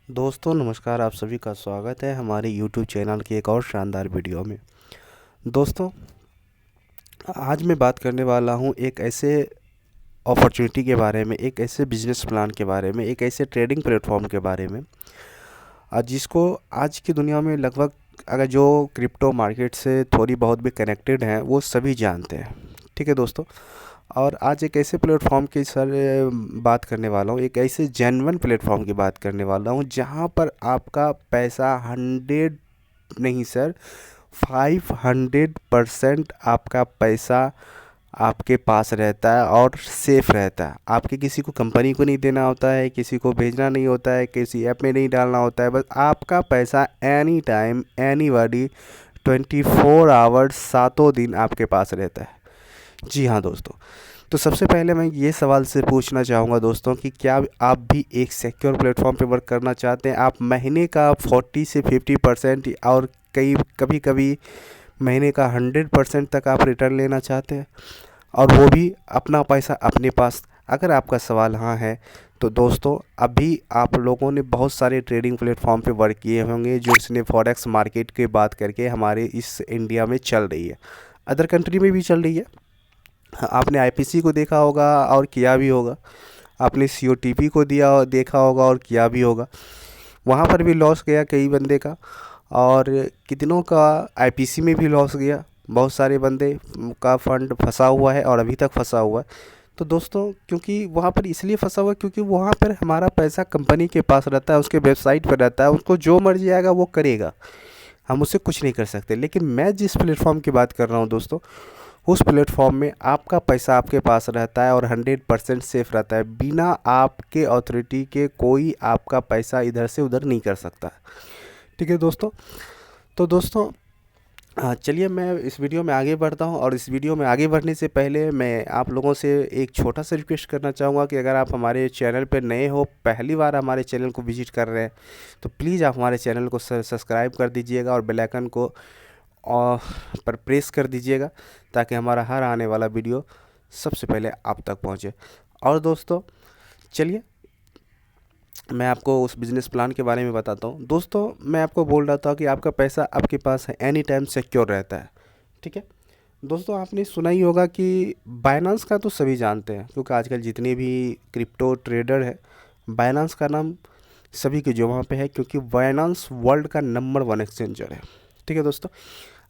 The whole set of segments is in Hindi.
दोस्तों नमस्कार, आप सभी का स्वागत है हमारे YouTube चैनल की एक और शानदार वीडियो में। दोस्तों, आज मैं बात करने वाला हूँ एक ऐसे अपॉर्चुनिटी के बारे में, एक ऐसे बिजनेस प्लान के बारे में, एक ऐसे ट्रेडिंग प्लेटफॉर्म के बारे में जिसको आज की दुनिया में लगभग अगर जो क्रिप्टो मार्केट से थोड़ी बहुत भी कनेक्टेड हैं वो सभी जानते हैं। ठीक है दोस्तों, और आज एक ऐसे प्लेटफॉर्म की बात करने वाला हूँ, एक ऐसे जेन्युइन प्लेटफॉर्म की बात करने वाला हूँ जहाँ पर आपका पैसा 100 नहीं सर, 500% आपका पैसा आपके पास रहता है और सेफ रहता है। आपके किसी को कंपनी को नहीं देना होता है, किसी को भेजना नहीं होता है, किसी ऐप में नहीं डालना होता है। बस आपका पैसा एनी टाइम एनीबॉडी 24 आवर्स सातों दिन आपके पास रहता है। जी हाँ दोस्तों, तो सबसे पहले मैं ये सवाल से पूछना चाहूँगा दोस्तों कि क्या आप भी एक सिक्योर प्लेटफॉर्म पे वर्क करना चाहते हैं? आप महीने का 40 से 50% और कभी कभी महीने का 100% तक आप रिटर्न लेना चाहते हैं, और वो भी अपना पैसा अपने पास? अगर आपका सवाल हाँ है तो दोस्तों, अभी आप लोगों ने बहुत सारे ट्रेडिंग प्लेटफॉर्म पे वर्क किए होंगे जो इसने फॉरेक्स मार्केट की बात करके हमारे इस इंडिया में चल रही है, अदर कंट्री में भी चल रही है। हाँ, आपने आईपीसी को देखा होगा और किया भी होगा, आपने सीओटीपी को देखा होगा और किया भी होगा। वहाँ पर भी लॉस गया कई बंदे का, और कितनों का आईपीसी में भी लॉस गया। बहुत सारे बंदे का फंड फंसा हुआ है और अभी तक फंसा हुआ है। तो दोस्तों, क्योंकि वहाँ पर इसलिए फंसा हुआ है क्योंकि वहाँ पर हमारा पैसा कंपनी के पास रहता है, उसके वेबसाइट पर रहता है, उसको जो मर्जी आएगा वो करेगा, हम उससे कुछ नहीं कर सकते। लेकिन मैं जिस प्लेटफॉर्म की बात कर रहा हूँ दोस्तों, उस प्लेटफॉर्म में आपका पैसा आपके पास रहता है और 100% सेफ रहता है। बिना आपके अथॉरिटी के कोई आपका पैसा इधर से उधर नहीं कर सकता। ठीक है दोस्तों, तो दोस्तों चलिए मैं इस वीडियो में आगे बढ़ता हूँ, और इस वीडियो में आगे बढ़ने से पहले मैं आप लोगों से एक छोटा सा रिक्वेस्ट करना चाहूँगा कि अगर आप हमारे चैनल पर नए हो, पहली बार हमारे चैनल को विजिट कर रहे हैं, तो प्लीज़ आप हमारे चैनल को सब्सक्राइब कर दीजिएगा और बेल आइकन को और पर प्रेस कर दीजिएगा, ताकि हमारा हर आने वाला वीडियो सबसे पहले आप तक पहुंचे। और दोस्तों चलिए मैं आपको उस बिज़नेस प्लान के बारे में बताता हूँ। दोस्तों, मैं आपको बोल रहा था कि आपका पैसा आपके पास है, एनी टाइम सिक्योर रहता है। ठीक है दोस्तों, आपने सुना ही होगा कि बाइनांस का तो सभी जानते हैं, क्योंकि आजकल जितने भी क्रिप्टो ट्रेडर है, बाइनांस का नाम सभी के जो वहाँ पे है, क्योंकि बाइनांस वर्ल्ड का नंबर 1 एक्सचेंजर है। ठीक है दोस्तों,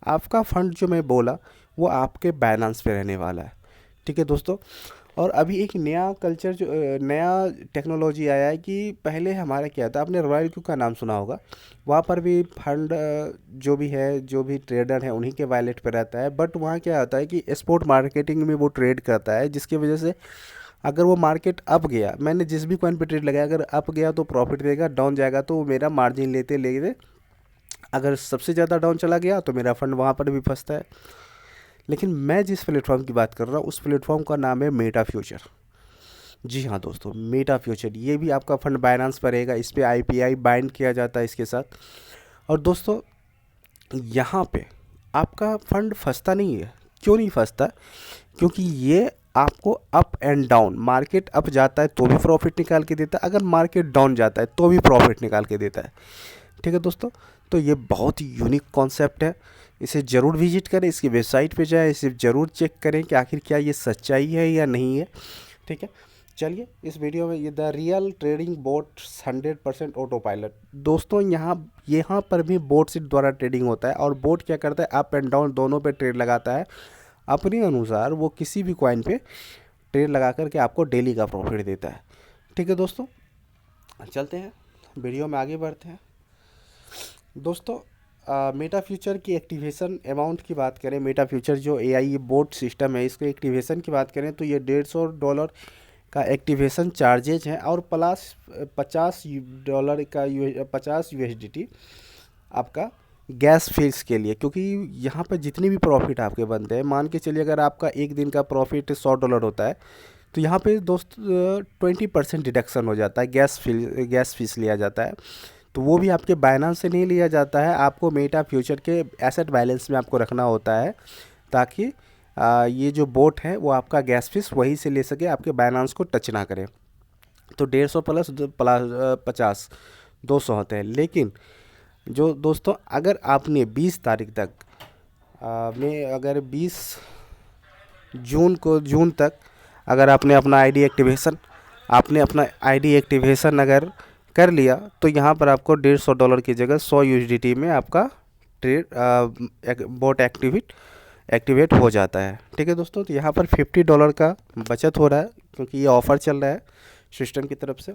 आपका फ़ंड जो मैं बोला वो आपके बाइनांस पे रहने वाला है। ठीक है दोस्तों, और अभी एक नया कल्चर जो नया टेक्नोलॉजी आया है कि पहले हमारा क्या था, आपने रॉयल क्यू का नाम सुना होगा। वहाँ पर भी फंड जो भी है, जो भी ट्रेडर है, उन्हीं के वॉलेट पे रहता है। बट वहाँ क्या होता है कि स्पॉट मार्केटिंग में वो ट्रेड करता है, जिसकी वजह से अगर वो मार्केट अप गया, मैंने जिस भी कॉइन पे ट्रेड लगाया, अगर अप गया तो प्रॉफिट देगा, डाउन जाएगा तो वो मेरा मार्जिन लेते लेते, अगर सबसे ज़्यादा डाउन चला गया तो मेरा फंड वहाँ पर भी फंसता है। लेकिन मैं जिस प्लेटफॉर्म की बात कर रहा हूँ, उस प्लेटफॉर्म का नाम है मेटा फ्यूचर। जी हाँ दोस्तों, मेटा फ्यूचर, ये भी आपका फंड बाइनांस पर रहेगा। इस पर आईपीआई बाइंड किया जाता है इसके साथ। और दोस्तों, यहाँ पे आपका फंड फंसता नहीं है। क्यों नहीं फंसता? क्योंकि ये आपको up and down, market up जाता है तो भी प्रॉफिट निकाल के देता है, अगर मार्केट डाउन जाता है तो भी प्रॉफिट निकाल के देता है। ठीक है दोस्तों, तो ये बहुत ही यूनिक कॉन्सेप्ट है। इसे ज़रूर विजिट करें, इसकी वेबसाइट पे जाएं, इसे ज़रूर चेक करें कि आखिर क्या ये सच्चाई है या नहीं है। ठीक है, चलिए इस वीडियो में ये the real trading boat 100% auto pilot. दोस्तों, यहाँ पर भी बोट से द्वारा ट्रेडिंग होता है, और बोट क्या करता है, अप एंड डाउन दोनों पे ट्रेड लगाता है। अपने अनुसार वो किसी भी कॉइन पे ट्रेड लगा करके आपको डेली का प्रॉफिट देता है। ठीक है दोस्तों, चलते हैं वीडियो में आगे बढ़ते हैं। दोस्तों, मेटा फ्यूचर की एक्टिवेशन अमाउंट की बात करें, मेटा फ्यूचर जो एआई बोट सिस्टम है, इसके एक्टिवेशन की बात करें तो ये $150 का एक्टिवेशन चार्जेज है, और प्लस $50 का 50 USDT आपका गैस फीस के लिए। क्योंकि यहाँ पर जितने भी प्रॉफिट आपके बनते हैं, मान के चलिए अगर आपका एक दिन का प्रॉफिट $100 होता है, तो यहाँ पे दोस्त 20% डिडक्शन हो जाता है, गैस फीस लिया जाता है। तो वो भी आपके बाइनांस से नहीं लिया जाता है, आपको मेटा फ्यूचर के एसेट बैलेंस में आपको रखना होता है, ताकि ये जो बोट है वो आपका गैस फीस वहीं से ले सके, आपके बाइनांस को टच ना करे। तो 150 प्लस प्लस 50, 200 होते हैं। लेकिन जो दोस्तों अगर आपने 20 तारीख तक में अगर 20 जून तक अगर आपने अपना आईडी एक्टिवेशन अगर कर लिया, तो यहाँ पर आपको $150 की जगह 100 USDT में आपका बोट एक्टिवेट हो जाता है। ठीक है दोस्तों, तो यहाँ पर $50 का बचत हो रहा है, क्योंकि ये ऑफ़र चल रहा है सिस्टम की तरफ से।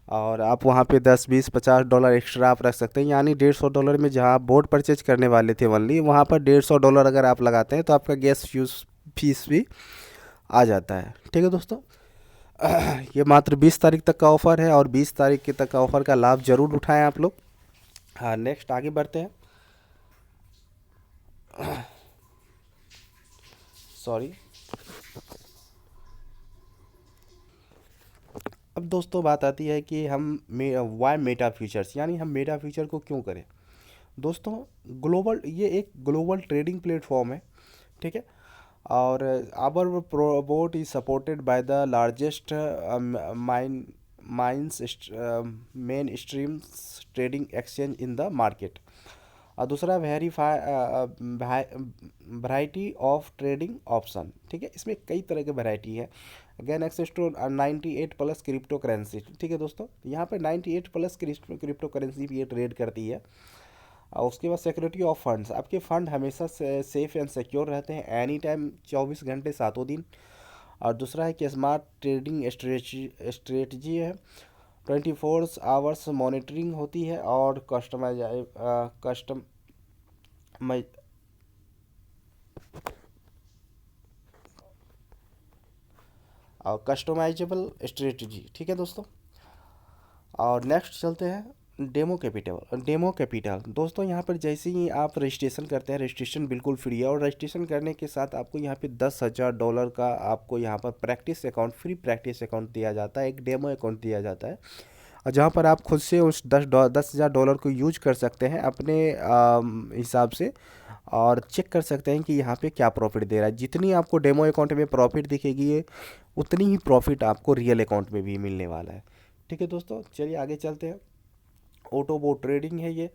और आप वहाँ पे 10, 20, $50 एक्स्ट्रा आप रख सकते हैं, यानी $150 में जहाँ आप बोट परचेज करने वाले थे ओनली, वहाँ पर $150 अगर आप लगाते हैं तो आपका गैस यूज़ फीस भी आ जाता है। ठीक है दोस्तों, ये मात्र 20 तारीख तक का ऑफ़र है, और 20 तारीख के तक का ऑफ़र का लाभ ज़रूर उठाएं आप लोग। हाँ, नेक्स्ट आगे बढ़ते हैं। सॉरी। अब दोस्तों बात आती है कि हम वाई मेटा फ्यूचर्स, यानी हम मेटा फ्यूचर को क्यों करें। दोस्तों ये एक ग्लोबल ट्रेडिंग प्लेटफॉर्म है। ठीक है, और our bot is supported by the largest mines main streams trading exchange in the market. और दूसरा वैरायटी ऑफ ट्रेडिंग ऑप्शन। ठीक है, इसमें कई तरह के वैरायटी है। Again access to 98 plus crypto currency. ठीक है दोस्तों, यहाँ पे 98 प्लस क्रिप्टो करेंसी भी ये ट्रेड करती है। और उसके बाद सिक्योरिटी ऑफ फंड्स, आपके फंड हमेशा सेफ एंड सिक्योर रहते हैं एनी टाइम, 24 घंटे 7 दिन। और दूसरा है कि स्मार्ट ट्रेडिंग स्ट्रेटजी है, 24 आवर्स मॉनिटरिंग होती है, और कस्टमाइजेबल स्ट्रेटजी। ठीक है दोस्तों, और नेक्स्ट चलते हैं डेमो कैपिटल। दोस्तों यहाँ पर जैसे ही आप रजिस्ट्रेशन करते हैं, रजिस्ट्रेशन बिल्कुल फ्री है, और रजिस्ट्रेशन करने के साथ आपको यहाँ पे $10,000 का आपको यहाँ पर फ्री प्रैक्टिस अकाउंट दिया जाता है, एक डेमो अकाउंट दिया जाता है, और जहाँ पर आप खुद से उस $10,000 को यूज कर सकते हैं अपने हिसाब से, और चेक कर सकते हैं कि यहाँ पे क्या प्रॉफिट दे रहा है। जितनी आपको डेमो अकाउंट में प्रॉफिट दिखेगी है, उतनी ही प्रॉफिट आपको रियल अकाउंट में भी मिलने वाला है। ठीक है दोस्तों, चलिए आगे चलते हैं। ऑटोबोट ट्रेडिंग है ये।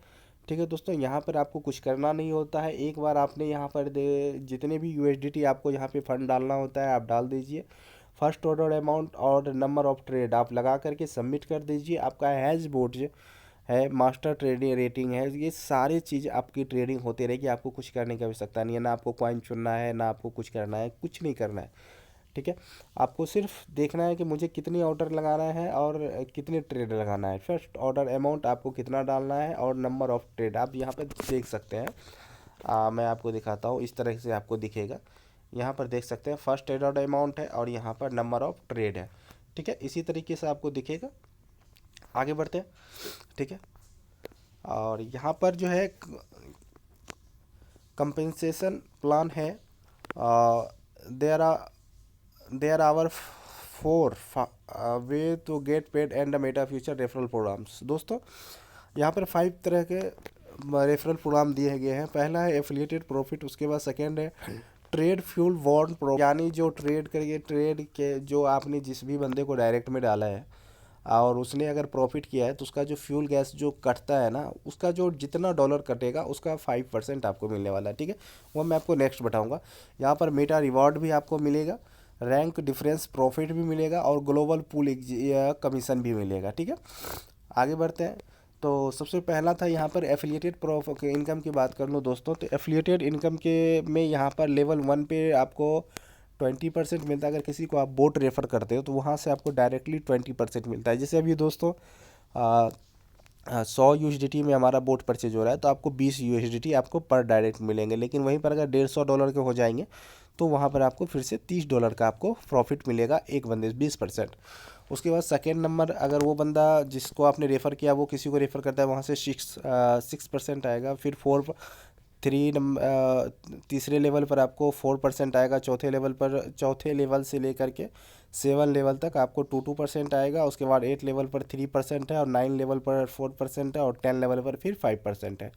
ठीक है दोस्तों, यहाँ पर आपको कुछ करना नहीं होता है, एक बार आपने यहाँ पर जितने भी USDT आपको यहाँ पे फंड डालना होता है आप डाल दीजिए, फर्स्ट ऑर्डर अमाउंट और नंबर ऑफ ट्रेड आप लगा करके सबमिट कर दीजिए। आपका हैज बोट जो है, मास्टर ट्रेडिंग रेटिंग है, ये सारी चीज़ आपकी ट्रेडिंग होती रहेगी। आपको कुछ करने की आवश्यकता नहीं है, ना आपको कॉइन चुनना है, ना आपको कुछ करना है, कुछ नहीं करना है। ठीक है, आपको सिर्फ देखना है कि मुझे कितनी ऑर्डर लगाना है और कितने ट्रेड लगाना है। फर्स्ट ऑर्डर अमाउंट आपको कितना डालना है, और नंबर ऑफ ट्रेड आप यहाँ पर देख सकते हैं। मैं आपको दिखाता हूँ, इस तरह से आपको दिखेगा। यहाँ पर देख सकते हैं फर्स्ट ऑर्डर अमाउंट है, और यहाँ पर नंबर ऑफ ट्रेड है। ठीक है, इसी तरीके से आपको दिखेगा। आगे बढ़ते हैं। ठीक है, और यहाँ पर जो है कंपेंसेशन प्लान है, there are 4 ways to get paid and the Meta future referral programmes. दोस्तों यहाँ पर 5 तरह के रेफरल प्रोग्राम दिए गए हैं। पहला है एफिलिएटेड प्रॉफिट, उसके बाद सेकेंड है ट्रेड फ्यूल बॉन्ड प्रोग्राम, यानी जो ट्रेड करिए, ट्रेड के जो आपने जिस भी बंदे को डायरेक्ट में डाला है और उसने अगर प्रॉफिट किया है, तो उसका जो फ्यूल गैस जो कटता है ना, उसका जो जितना डॉलर कटेगा उसका 5% आपको मिलने वाला है। ठीक है, वो मैं आपको नेक्स्ट बताऊंगा। यहाँ पर मेटा रिवॉर्ड भी आपको मिलेगा, रैंक डिफरेंस प्रॉफिट भी मिलेगा, और ग्लोबल पूल कमीशन भी मिलेगा। ठीक है, आगे बढ़ते हैं। तो सबसे पहला था यहाँ पर एफिलिएटेड इनकम की बात कर लो दोस्तों, तो एफिलिएटेड इनकम के में यहाँ पर लेवल 1 पे आपको 20% मिलता है। अगर किसी को आप बोट रेफ़र करते हो तो वहाँ से आपको डायरेक्टली 20% मिलता है। जैसे अभी दोस्तों 100 USDT में हमारा बोट परचेज हो रहा है, तो आपको 20 USDT आपको पर डायरेक्ट मिलेंगे। लेकिन वहीं पर अगर $150 के हो जाएंगे, तो वहाँ पर आपको फिर से $30 का आपको प्रॉफिट मिलेगा एक बंदे से, 20%। उसके बाद सेकेंड नंबर, अगर वो बंदा जिसको आपने रेफ़र किया वो किसी को रेफ़र करता है, वहाँ से 6% आएगा। फिर तीसरे लेवल पर आपको 4% आएगा। चौथे लेवल से लेकर के 7 लेवल तक आपको 2% आएगा। उसके बाद 8 लेवल पर 3% है, और 9 लेवल पर 4% है, और 10 लेवल पर फिर 5% है।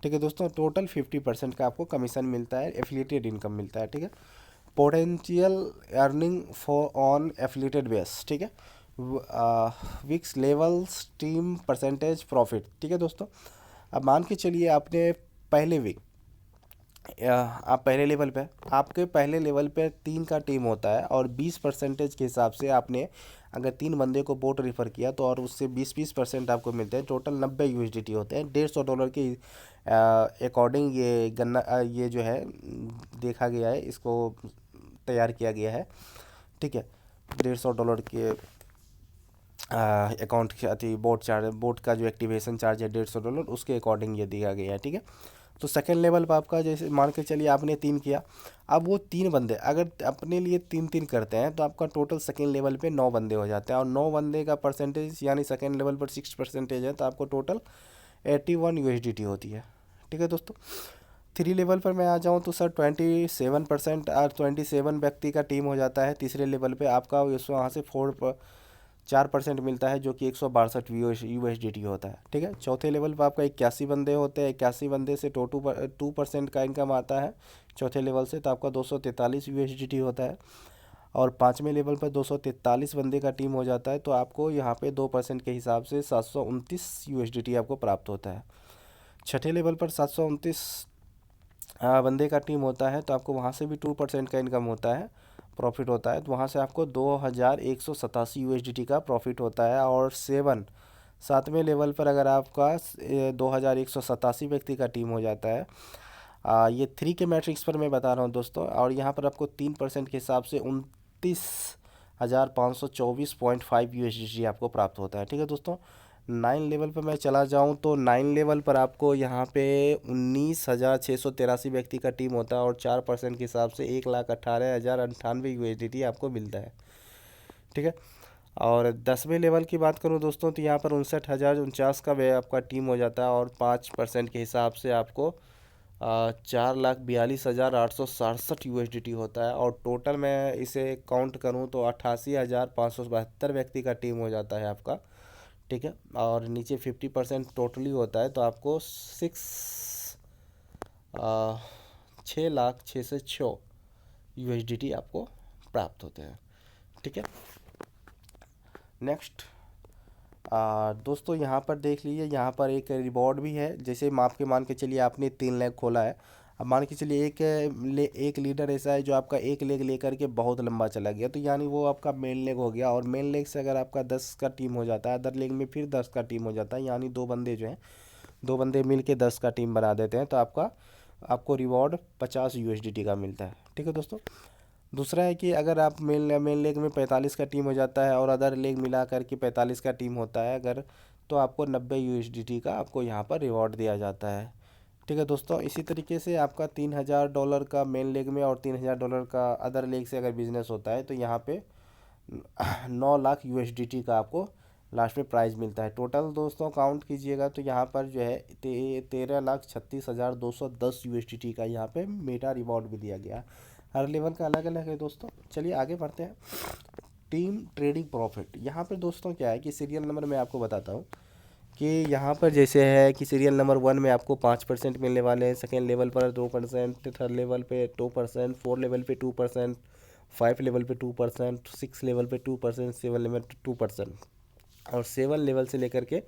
ठीक है दोस्तों, टोटल 50% का आपको कमीशन मिलता है, एफिलिएटेड इनकम मिलता है। ठीक है, potential earning for on affiliated base. ठीक है, weeks levels team percentage profit. ठीक है दोस्तों, अब मान के चलिए आपने पहले वीक, आप पहले लेवल पे, आपके पहले लेवल पे 3 का टीम होता है और 20% के हिसाब से आपने अगर 3 बंदे को बोट रेफर किया तो और उससे 20% आपको मिलते हैं। टोटल 90 यूएसडीटी होते हैं। $150 के अकॉर्डिंग ये गन्ना ये जो है देखा गया है, इसको तैयार किया गया है। ठीक है, $150 के अकाउंट के अति बोट चार्ज, बोट का जो एक्टिवेशन चार्ज है $150, उसके अकॉर्डिंग ये दिया गया है। ठीक है, तो सेकेंड लेवल पर आपका जैसे मान के चलिए आपने 3 किया, अब वो 3 बंदे अगर अपने लिए 3-3 करते हैं तो आपका टोटल सेकेंड लेवल पे 9 बंदे हो जाते हैं, और 9 बंदे का परसेंटेज यानी सेकेंड लेवल पर 6% है, तो आपको टोटल 81 यूएसडीटी होती है। ठीक है दोस्तों, 3 लेवल पर मैं आ जाऊँ तो सर 27% और 27 व्यक्ति का टीम हो जाता है तीसरे लेवल पे आपका, वहाँ से 4% मिलता है जो कि 162 यूएसडीटी होता है। ठीक है, चौथे लेवल पर आपका 81 बंदे होते हैं, 81 बंदे से 2% का इनकम आता है चौथे लेवल से, तो आपका 243 यूएसडीटी होता है। और पाँचवें लेवल पर 243 बंदे का टीम हो जाता है, तो आपको यहाँ पे 2% के हिसाब से 729 यूएसडीटी आपको प्राप्त होता है। छठे लेवल पर 729 बंदे का टीम होता है, तो आपको वहाँ से भी 2% का इनकम होता है, प्रॉफिट होता है, तो वहाँ से आपको 2187 यूएसडीटी का प्रॉफिट होता है। और सातवें लेवल पर अगर आपका 2187 व्यक्ति का टीम हो जाता है, ये 3 के मैट्रिक्स पर मैं बता रहा हूँ दोस्तों, और यहाँ पर आपको 3% के हिसाब से 29,524.5 यूएसडीटी आपको प्राप्त होता है। ठीक है दोस्तों, 9 लेवल पर मैं चला जाऊं तो 9 लेवल पर आपको यहाँ पे 19,683 व्यक्ति का टीम होता है, और 4% के हिसाब से 1,18,098 यूएसडीटी आपको मिलता है। ठीक है, और 10वें लेवल की बात करूं दोस्तों तो यहाँ पर 59,049 का वे आपका टीम हो जाता है, और 5% के हिसाब से आपको 4,42,867 यूएसडीटी होता है। और टोटल मैं इसे काउंट करूं तो 88,572 व्यक्ति का टीम हो जाता है आपका। ठीक है, और नीचे 50% टोटली होता है, तो आपको 6,06,6 यूएसडीटी आपको प्राप्त होते हैं। ठीक है, नेक्स्ट दोस्तों यहाँ पर देख लीजिए, यहाँ पर एक रिवॉर्ड भी है। जैसे मान के चलिए आपने 3 लेग खोला है, अब मान के चलिए एक लीडर ऐसा है जो आपका एक लेग लेकर के बहुत लंबा चला गया, तो यानी वो आपका मेन लेग हो गया, और मेन लेग से अगर आपका 10 का टीम हो जाता है, अदर लेग में फिर 10 का टीम हो जाता है, यानी 2 बंदे जो हैं, 2 बंदे मिल के 10 का टीम बना देते हैं, तो आपको रिवॉर्ड 50 यूएसडीटी का मिलता है। ठीक है दोस्तों, दूसरा है कि अगर आप मेन लेग में 45 का टीम हो जाता है और अदर लेग मिला करके 45 का टीम होता है अगर, तो आपको 90 यूएसडीटी का आपको यहाँ पर रिवॉर्ड दिया जाता है। ठीक है दोस्तों, इसी तरीके से आपका $3,000 का मेन लेग में और $3,000 का अदर लेग से अगर बिजनेस होता है, तो यहाँ पे 9 लाख यूएसडीटी का आपको लास्ट में प्राइज़ मिलता है। टोटल दोस्तों काउंट कीजिएगा तो यहाँ पर जो है 13,36,210 यूएसडीटी का यहाँ पे मेटा रिवॉर्ड भी दिया गया है। हर लेवल का अलग अलग है दोस्तों। चलिए आगे बढ़ते हैं। टीम ट्रेडिंग प्रॉफिट, यहाँ पर दोस्तों क्या है कि सीरियल नंबर मैं आपको बताता हूँ कि यहाँ पर जैसे है कि सीरियल नंबर 1 में आपको 5% मिलने वाले हैं, सेकेंड लेवल पर 2%, थर्ड लेवल पे 2%, 4 लेवल पे 2%, 5 लेवल पे 2%, 6 लेवल पे 2%, 7 लेवल पे 2%, और 7 लेवल से लेकर के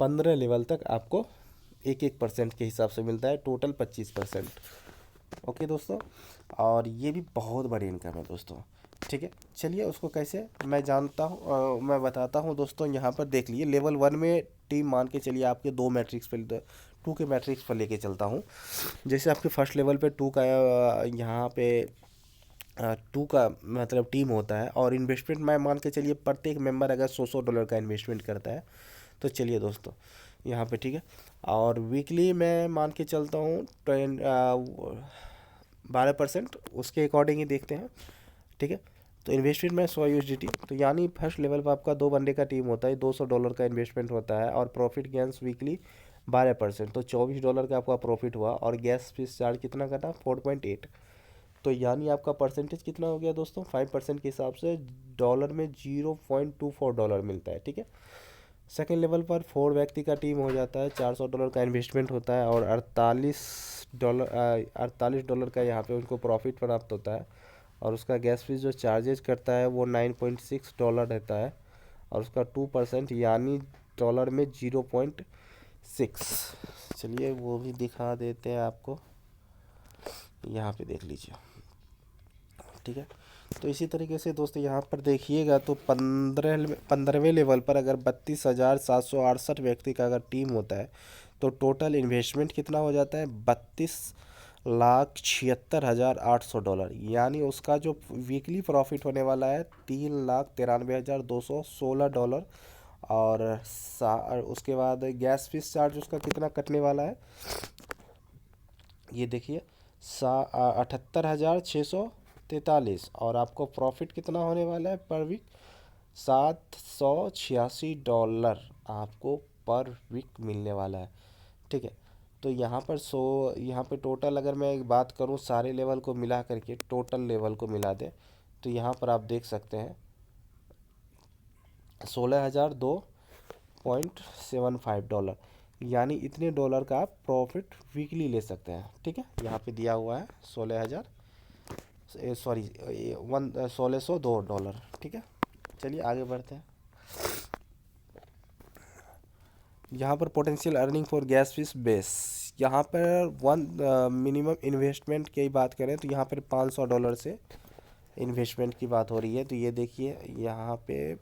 15 लेवल तक आपको 1% के हिसाब से मिलता है, टोटल 25%। ओके दोस्तों, और ये भी बहुत बड़ी इनकम है दोस्तों। ठीक है, चलिए उसको कैसे मैं जानता हूँ, मैं बताता हूँ दोस्तों। यहाँ पर देख लीजिए, लेवल 1 में टीम मान के चलिए आपके 2 मैट्रिक्स पर, 2 के मैट्रिक्स पर लेके चलता हूँ। जैसे आपके फर्स्ट लेवल पे 2 का यहाँ पे 2 का मतलब टीम होता है, और इन्वेस्टमेंट मैं मान के चलिए प्रत्येक मेंबर अगर $100 का इन्वेस्टमेंट करता है, तो चलिए दोस्तों यहाँ पे ठीक है। और वीकली मैं मान के चलता हूँ 12%, उसके अकॉर्डिंग ही देखते हैं। ठीक है, तो इन्वेस्टमेंट में 100 यूएसडीटी, तो यानी फर्स्ट लेवल पर आपका 2 बंदे का टीम होता है, $200 का इन्वेस्टमेंट होता है, और प्रॉफिट गेंस वीकली 12%, तो $24 का आपका प्रॉफिट हुआ, और गैस फीस चार्ज कितना कटा 4.8, तो यानी आपका परसेंटेज कितना हो गया दोस्तों 5% के हिसाब से डॉलर में $0.24 मिलता है। ठीक है, सेकेंड लेवल पर 4 व्यक्ति का टीम हो जाता है, $400 का इन्वेस्टमेंट होता है, और $48 का यहाँ पे उनको प्रॉफिट प्राप्त होता है, और उसका गैस फीस जो चार्जेज करता है वो $9.6 रहता है, और उसका 2% यानी डॉलर में 0.6। चलिए वो भी दिखा देते हैं आपको, यहाँ पे देख लीजिए। ठीक है, तो इसी तरीके से दोस्तों यहाँ पर देखिएगा तो 15वें लेवल पर अगर 32,768 व्यक्ति का अगर टीम होता है तो टोटल इन्वेस्टमेंट कितना हो जाता है, 32,76,800 डॉलर। यानी उसका जो वीकली प्रॉफिट होने वाला है 3,93,216 डॉलर। और उसके बाद गैस फीस चार्ज उसका कितना कटने वाला है, ये देखिए 78,643। और आपको प्रॉफिट कितना होने वाला है पर वीक, 786 डॉलर आपको पर वीक मिलने वाला है। ठीक है, तो यहाँ पर यहाँ पे टोटल अगर मैं एक बात करूँ सारे लेवल को मिला करके, टोटल लेवल को मिला दे तो यहाँ पर आप देख सकते हैं 16,002.75 डॉलर। यानी इतने डॉलर का आप प्रॉफिट वीकली ले सकते हैं। ठीक है, यहाँ पे दिया हुआ है 16,002 डॉलर। ठीक है, चलिए आगे बढ़ते हैं। यहाँ पर potential earning for gas fees base, यहाँ पर मिनिमम इन्वेस्टमेंट की बात करें तो यहाँ पर $500 से इन्वेस्टमेंट की बात हो रही है। तो ये देखिए यहाँ पे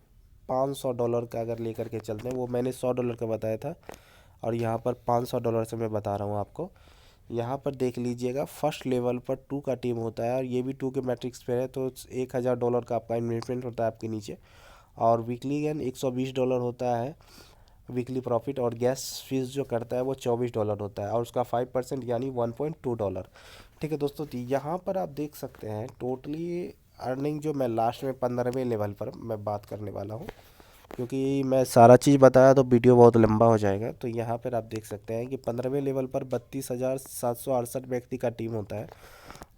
$500 का अगर लेकर के चलते हैं, वो मैंने $100 का बताया था और यहाँ पर $500 से मैं बता रहा हूँ आपको। यहाँ पर देख लीजिएगा फर्स्ट लेवल पर 2 का टीम होता है और ये भी 2 के मैट्रिक्स पे है, तो $1,000 का आपका इन्वेस्टमेंट होता है आपके नीचे। और वीकली गेन $120 होता है वीकली प्रॉफिट। और गैस फीस जो करता है वो $24 होता है और उसका 5% यानी $1.2। ठीक है दोस्तों, तो यहाँ पर आप देख सकते हैं टोटली अर्निंग जो मैं लास्ट में 15वें लेवल पर मैं बात करने वाला हूँ, क्योंकि मैं सारा चीज़ बताया तो वीडियो बहुत लंबा हो जाएगा। तो यहाँ पर आप देख सकते हैं कि 15वें लेवल पर 32,768 व्यक्ति का टीम होता है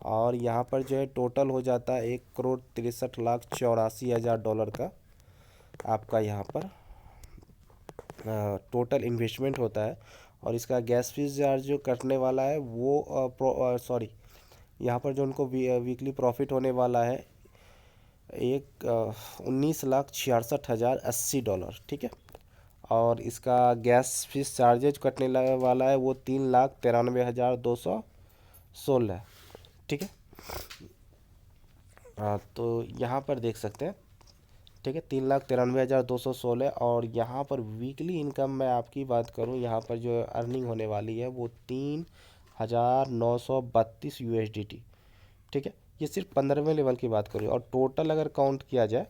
और यहाँ पर जो है टोटल हो जाता है 1,63,84,000 डॉलर का आपका यहाँ पर टोटल इन्वेस्टमेंट होता है। और इसका गैस फीस चार्ज जो कटने वाला है वो सॉरी, यहाँ पर जो उनको वीकली प्रॉफिट होने वाला है 19,66,080 डॉलर। ठीक है, और इसका गैस फीस चार्जेज कटने वाला है वो 3,93,216। ठीक है, तो यहाँ पर देख सकते हैं। ठीक है, 3,93,216। और यहाँ पर वीकली इनकम मैं आपकी बात करूँ, यहाँ पर जो अर्निंग होने वाली है वो 3,932 USDT। ठीक है, ये सिर्फ 15वें लेवल की बात करूँ। और टोटल अगर काउंट किया जाए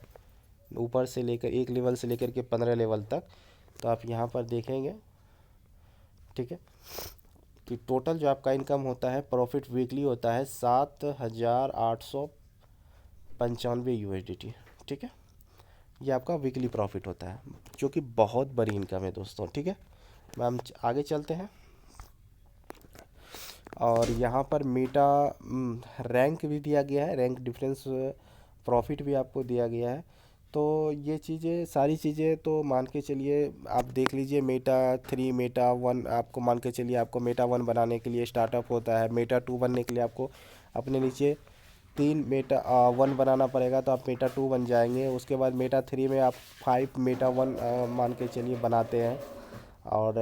ऊपर से लेकर एक लेवल से लेकर के 15 लेवल तक, तो आप यहाँ पर देखेंगे। ठीक है, कि टोटल जो आपका इनकम होता है प्रॉफिट वीकली होता है 7,895 USDT। ठीक है, ये आपका वीकली प्रॉफिट होता है जो कि बहुत बड़ी इनकम है दोस्तों। ठीक है, हम आगे चलते हैं। और यहाँ पर मेटा रैंक भी दिया गया है, रैंक डिफरेंस प्रॉफिट भी आपको दिया गया है। तो ये चीज़ें सारी चीज़ें तो मान के चलिए आप देख लीजिए। मेटा 3 मेटा 1 आपको मान के चलिए, आपको मेटा 1 बनाने के लिए स्टार्टअप होता है। मेटा 2 बनने के लिए आपको अपने नीचे 3 मेटा 1 बनाना पड़ेगा, तो आप मेटा 2 बन जाएंगे। उसके बाद मेटा 3 में आप 5 मेटा 1 मान के चलिए बनाते हैं। और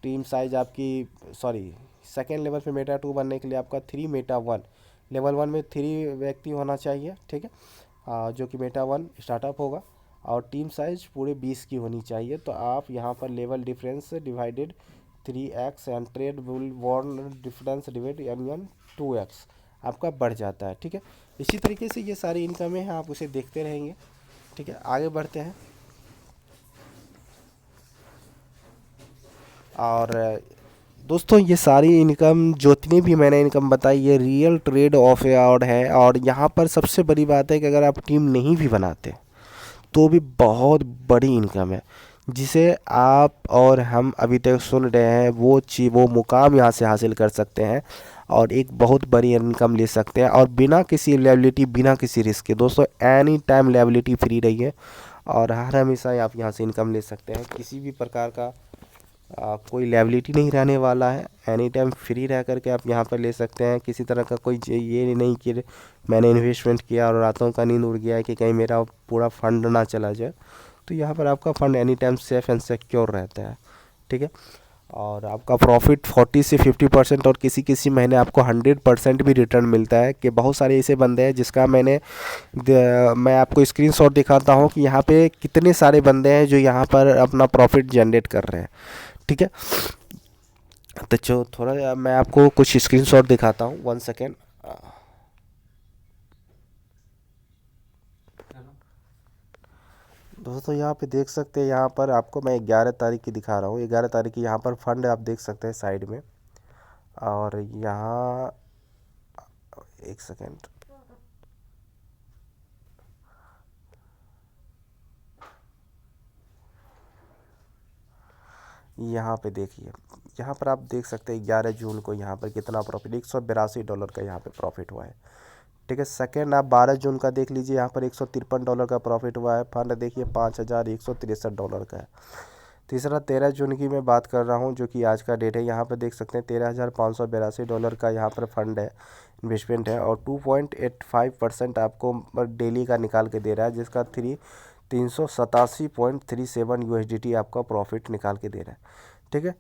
टीम साइज आपकी सॉरी सेकेंड लेवल पे मेटा 2 बनने के लिए आपका 3 मेटा 1, लेवल 1 में 3 व्यक्ति होना चाहिए। ठीक है, जो कि मेटा 1 स्टार्टअप होगा। और टीम साइज पूरे 20 की होनी चाहिए। तो आप यहाँ पर level difference divided 3x and trade will warn difference divide an 2x आपका बढ़ जाता है। ठीक है, इसी तरीके से ये सारी इनकमें हैं, आप उसे देखते रहेंगे। ठीक है, आगे बढ़ते हैं। और दोस्तों ये सारी इनकम जितनी भी मैंने इनकम बताई ये रियल ट्रेड ऑफ यार्ड है। और यहाँ पर सबसे बड़ी बात है कि अगर आप टीम नहीं भी बनाते तो भी बहुत बड़ी इनकम है, जिसे आप और हम अभी तक सुन रहे हैं वो मुकाम यहाँ से हासिल कर सकते हैं और एक बहुत बड़ी इनकम ले सकते हैं। और बिना किसी लायबिलिटी, बिना किसी रिस्क के दोस्तों, एनी टाइम लायबिलिटी फ्री रही है और हर हमेशा आप यहाँ से इनकम ले सकते हैं। किसी भी प्रकार का कोई लायबिलिटी नहीं रहने वाला है। एनी टाइम फ्री रह करके आप यहाँ पर ले सकते हैं। किसी तरह का कोई ये नहीं कि मैंने इन्वेस्टमेंट किया और रातों का नींद उड़ गया है कि कहीं मेरा पूरा फंड ना चला जाए। तो यहाँ पर आपका fund any time safe and secure रहता है, ठीक है। और आपका प्रॉफिट 40 से 50% और किसी किसी महीने आपको 100% भी रिटर्न मिलता है। कि बहुत सारे ऐसे बंदे हैं जिसका मैं आपको स्क्रीनशॉट दिखाता हूँ कि यहाँ पे कितने सारे बंदे हैं जो यहाँ पर अपना प्रॉफिट जनरेट कर रहे हैं, ठीक है। तो जो थोड़ा मैं आपको कुछ स्क्रीनशॉट दिखाता हूँ, 1 सेकेंड। दोस्तों यहाँ पे देख सकते हैं, यहाँ पर आपको मैं 11 तारीख की दिखा रहा हूँ। 11 तारीख की यहाँ पर फंड आप देख सकते हैं साइड में। और यहाँ 1 सेकेंड, यहाँ पे देखिए, यहाँ पर आप देख सकते हैं 11 जून को यहाँ पर कितना प्रॉफिट, $182 का यहाँ पे प्रॉफिट हुआ है, ठीक है। सेकेंड आप 12 जून का देख लीजिए, यहाँ पर $153 का प्रॉफिट हुआ है। फंड देखिए $5163 का है। तीसरा 13 जून की मैं बात कर रहा हूँ, जो कि आज का डेट है। यहाँ पर देख सकते हैं $13,582 का यहाँ पर फंड है, इन्वेस्टमेंट है। और 2.85% आपको डेली का निकाल के दे रहा है, जिसका 387.37 USDT आपका प्रॉफिट निकाल के दे रहा है, ठीक है।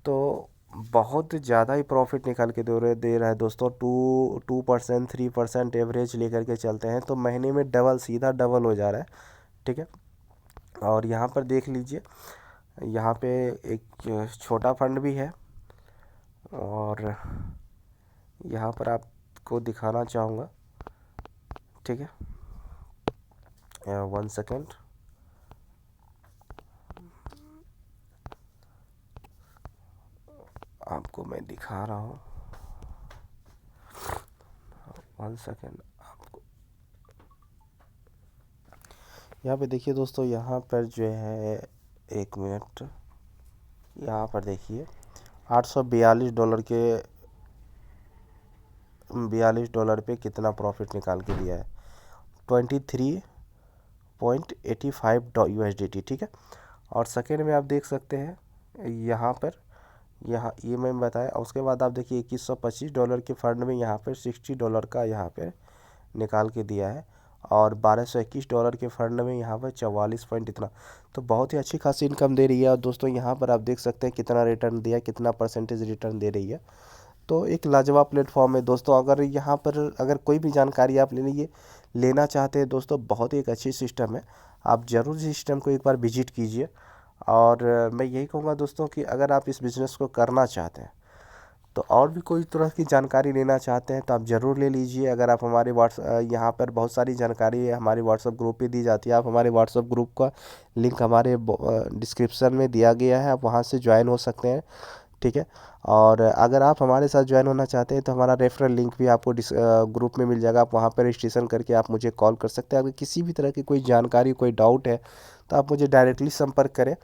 तो बहुत ज़्यादा ही प्रॉफिट निकाल के दे रहा है दोस्तों। 2% 3% एवरेज लेकर के चलते हैं तो महीने में सीधा डबल हो जा रहा है, ठीक है। और यहाँ पर देख लीजिए, यहाँ पे एक छोटा फंड भी है। और यहाँ पर आपको दिखाना चाहूँगा, ठीक है। 1 सेकेंड, आपको मैं दिखा रहा हूँ। 1 सेकेंड, आपको यहाँ पे देखिए दोस्तों, यहाँ पर जो है 1 मिनट, यहाँ पर देखिए $842 के $42 पे कितना प्रॉफिट निकाल के दिया है, 23.85 USDT, ठीक है। और सेकेंड में आप देख सकते हैं यहाँ पर, यहाँ ये मैं बताया। उसके बाद आप देखिए $2125 के फंड में यहाँ पर $60 का यहाँ पे निकाल के दिया है। और $1221 के फंड में यहाँ पर 44 पॉइंट इतना, तो बहुत ही अच्छी खासी इनकम दे रही है। और दोस्तों यहाँ पर आप देख सकते हैं कितना रिटर्न दिया, कितना परसेंटेज रिटर्न दे रही है। तो एक लाजवाब प्लेटफॉर्म है दोस्तों। अगर यहाँ पर अगर कोई भी जानकारी आप लेना चाहते हैं दोस्तों, बहुत ही एक अच्छी सिस्टम है। आप ज़रूर सिस्टम को एक बार विजिट कीजिए। और मैं यही कहूँगा दोस्तों कि अगर आप इस बिज़नेस को करना चाहते हैं तो और भी कोई तरह की जानकारी लेना चाहते हैं तो आप ज़रूर ले लीजिए। अगर आप हमारे यहाँ पर बहुत सारी जानकारी है हमारे व्हाट्सएप ग्रुप पे दी जाती है। आप हमारे व्हाट्सएप ग्रुप का लिंक हमारे डिस्क्रिप्शन में दिया गया है, आप वहाँ से ज्वाइन हो सकते हैं, ठीक है। और अगर आप हमारे साथ ज्वाइन होना चाहते हैं तो हमारा रेफरल लिंक भी आपको ग्रुप में मिल जाएगा। आप वहाँ पर रजिस्ट्रेशन करके आप मुझे कॉल कर सकते हैं। अगर किसी भी तरह की कोई जानकारी, कोई डाउट है तो आप मुझे डायरेक्टली संपर्क करें।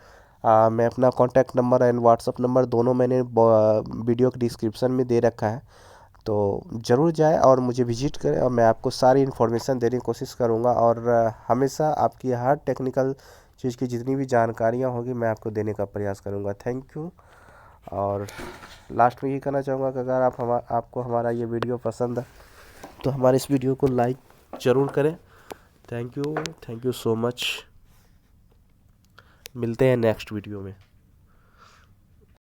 मैं अपना contact number and WhatsApp number दोनों मैंने वीडियो के डिस्क्रिप्शन में दे रखा है। तो ज़रूर जाएं और मुझे विजिट करें, और मैं आपको सारी इन्फॉर्मेशन देने की कोशिश करूँगा। और हमेशा आपकी हर टेक्निकल चीज़ की जितनी भी जानकारियाँ होगी मैं आपको देने का प्रयास करूँगा। Thank you. और लास्ट में ये कहना चाहूँगा कि अगर आपको हमारा ये वीडियो पसंद है तो हमारे इस वीडियो को लाइक ज़रूर करें। Thank you so much. मिलते हैं नेक्स्ट वीडियो में।